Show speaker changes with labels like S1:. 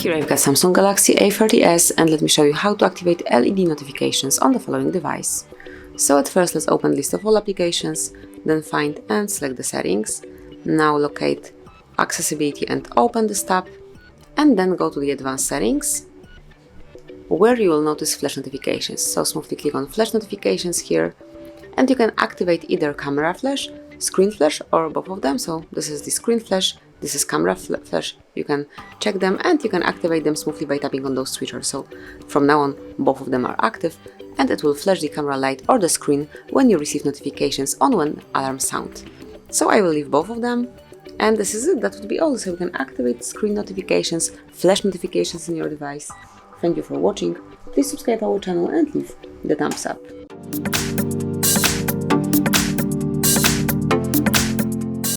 S1: Here I've got Samsung Galaxy A30s, and let me show you how to activate LED notifications on the following device. So at first let's open list of all applications, then find and select the settings. Now locate accessibility and open this tab, and then go to the advanced settings, where you will notice flash notifications. So smoothly click on flash notifications here, and you can activate either camera flash, screen flash, or both of them. So this is the screen flash, this is camera flash. You can check them and you can activate them smoothly by tapping on those switches. So from now on both of them are active, and it will flash the camera light or the screen when you receive notifications on when alarms sound. So I will leave both of them, and this is it. That would be all. So you can activate screen notifications, flash notifications in your device. Thank you for watching. Please subscribe to our channel and leave the thumbs up.